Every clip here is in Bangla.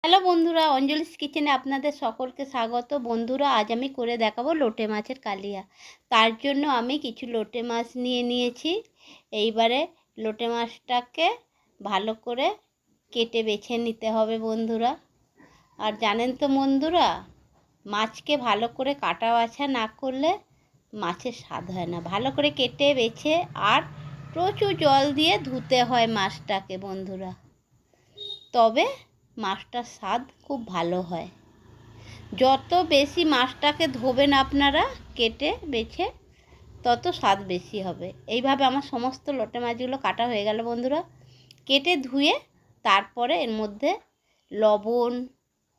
হ্যালো বন্ধুরা, অঞ্জলিস কিচেনে আপনাদের সকলকে স্বাগত। বন্ধুরা, আজ আমি করে দেখাবো লোটে মাছের কালিয়া। তার জন্য আমি কিছু লোটে মাছ নিয়ে নিয়েছি। এইবারে লোটে মাছটাকে ভালো করে কেটে বেছে নিতে হবে বন্ধুরা। আর জানেন তো বন্ধুরা, মাছকে ভালো করে কাটা বাছা না করলে মাছের স্বাদ হয় না। ভালো করে কেটে বেছে আর প্রচুর জল দিয়ে ধুতে হয় মাছটাকে বন্ধুরা, তবে মাছটার স্বাদ খুব ভালো হয়। যত বেশি মাছটাকে ধোবেন আপনারা কেটে বেছে, তত স্বাদ বেশি হবে। এইভাবে আমার সমস্ত লোটে মাছগুলো কাটা হয়ে গেল বন্ধুরা। কেটে ধুয়ে তারপরে এর মধ্যে লবণ,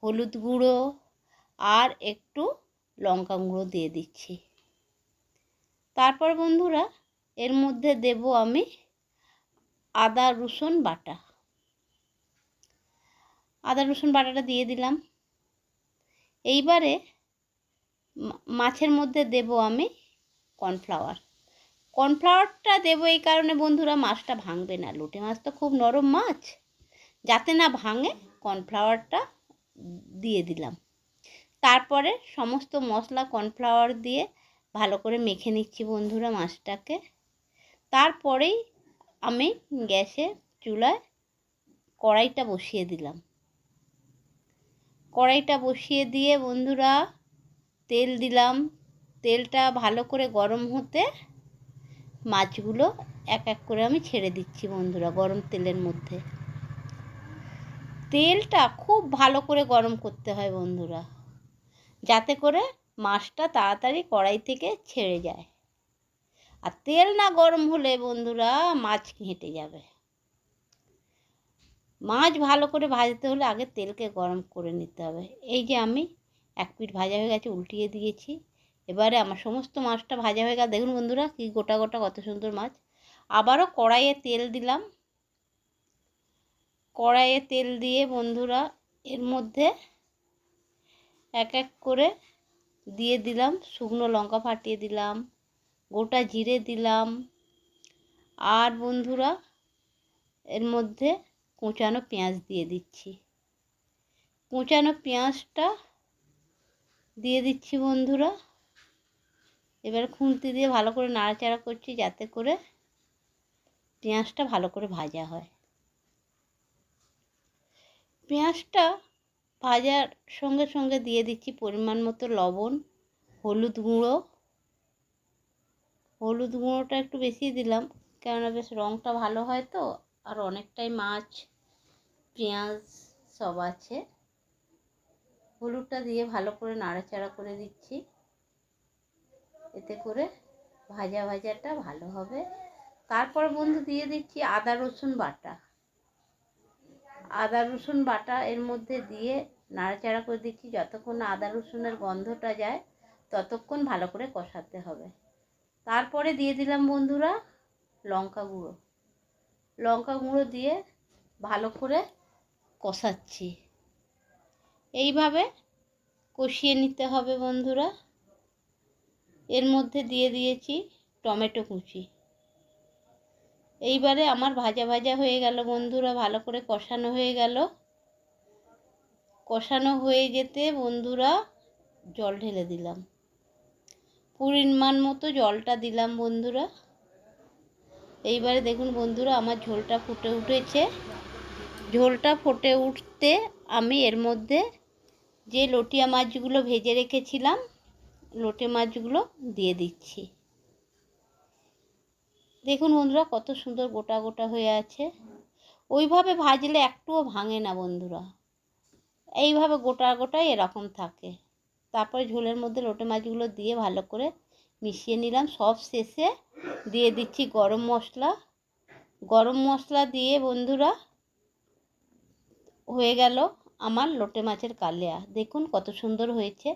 হলুদ গুঁড়ো আর একটু লঙ্কা গুঁড়ো দিয়ে দিচ্ছি। তারপর বন্ধুরা এর মধ্যে দেব আমি আদা রসুন বাটা। আদা রসুন বাটাটা দিয়ে দিলাম। এইবারে মাছের মধ্যে দেব আমি কর্নফ্লাওয়ার। কর্নফ্লাওয়ারটা দেবো এই কারণে বন্ধুরা, মাছটা ভাঙবে না। লোটে মাছ তো খুব নরম মাছ, যাতে না ভাঙে কর্নফ্লাওয়ারটা দিয়ে দিলাম। তারপরে সমস্ত মশলা কর্নফ্লাওয়ার দিয়ে ভালো করে মেখে নিচ্ছি বন্ধুরা মাছটাকে। তারপরেই আমি গ্যাসে চুলায় কড়াইটা বসিয়ে দিলাম। কড়াইটা বসিয়ে দিয়ে বন্ধুরা তেল দিলাম। তেলটা ভালো করে গরম হতে মাছগুলো এক এক করে আমি ছেড়ে দিচ্ছি বন্ধুরা গরম তেলের মধ্যে। তেলটা খুব ভালো করে গরম করতে হয় বন্ধুরা, যাতে করে মাছটা তাড়াতাড়ি কড়াই থেকে ছেড়ে যায়। আর তেল না গরম হলে বন্ধুরা মাছ ঘেঁটে যাবে। মাছ ভালো করে ভাজতে হলে আগে তেলকে গরম করে নিতে হবে। এই যে আমি এক পিঠ ভাজা হয়ে গেছে, উল্টিয়ে দিয়েছি। এবারে আমার সমস্ত মাছটা ভাজা হয়ে গেছে। দেখুন বন্ধুরা কি গোটা গোটা কত সুন্দর মাছ। আবারও কড়াইয়ে তেল দিলাম। কড়াইয়ে তেল দিয়ে বন্ধুরা এর মধ্যে এক এক করে দিয়ে দিলাম শুকনো লঙ্কা ফাটিয়ে দিলাম, গোটা জিরে দিলাম, আর বন্ধুরা এর মধ্যে কুচানো পেঁয়াজ দিয়ে দিচ্ছি। কুচানো পেঁয়াজটা দিয়ে দিচ্ছি বন্ধুরা। এবার খুন্তি দিয়ে ভালো করে নাড়াচাড়া করছি, যাতে করে পেঁয়াজটা ভালো করে ভাজা হয়। পেঁয়াজটা ভাজার সঙ্গে সঙ্গে দিয়ে দিচ্ছি পরিমাণ মতো লবণ, হলুদ গুঁড়ো। হলুদ গুঁড়োটা একটু বেশি দিলাম, কেননা বেশ রঙটা ভালো হয় তো, আর অনেকটাই মাছ পেঁয়াজ সব আছে। হলুদটা দিয়ে ভালো করে নাড়াচাড়া করে দিচ্ছি, এতে করে ভাজা ভাজাটা ভালো হবে। তারপর বন্ধু দিয়ে দিচ্ছি আদা রসুন বাটা। আদা রসুন বাটা এর মধ্যে দিয়ে নাড়াচাড়া করে দিচ্ছি। যতক্ষণ না আদা রসুনের গন্ধটা যায় ততক্ষণ ভালো করে কষাতে হবে। তারপরে দিয়ে দিলাম বন্ধুরা লঙ্কা গুঁড়ো। লঙ্কা গুঁড়ো দিয়ে ভালো করে কষাচ্ছি। এইভাবে কষিয়ে নিতে হবে বন্ধুরা। এর মধ্যে দিয়ে দিয়েছি টমেটো কুচি। এইবারে আমার ভাজা ভাজা হয়ে গেল বন্ধুরা, ভালো করে কষানো হয়ে গেল। কষানো হয়ে যেতে বন্ধুরা জল ঢেলে দিলাম। পরিমাণ মতো জলটা দিলাম বন্ধুরা। এইবারে দেখুন বন্ধুরা আমার ঝোলটা ফুটে উঠেছে। ঝোলটা ফুটে উঠতে আমি এর মধ্যে যে লটিয়া মাছগুলো ভেজে রেখেছিলাম, লোটে মাছগুলো দিয়ে দিচ্ছি। দেখুন বন্ধুরা কত সুন্দর গোটা গোটা হয়ে আছে। ওইভাবে ভাজলে একটুও ভাঙে না বন্ধুরা, এইভাবে গোটা গোটাই এরকম থাকে। তারপরে ঝোলের মধ্যে লোটে মাছগুলো দিয়ে ভালো করে মিশিয়ে নিলাম। সব শেষে দিয়ে দিচ্ছি গরম মশলা। গরম মশলা দিয়ে বন্ধুরা হয়ে গেল আমার লোটে মাছের কালিয়া। দেখুন কত সুন্দর হয়েছে।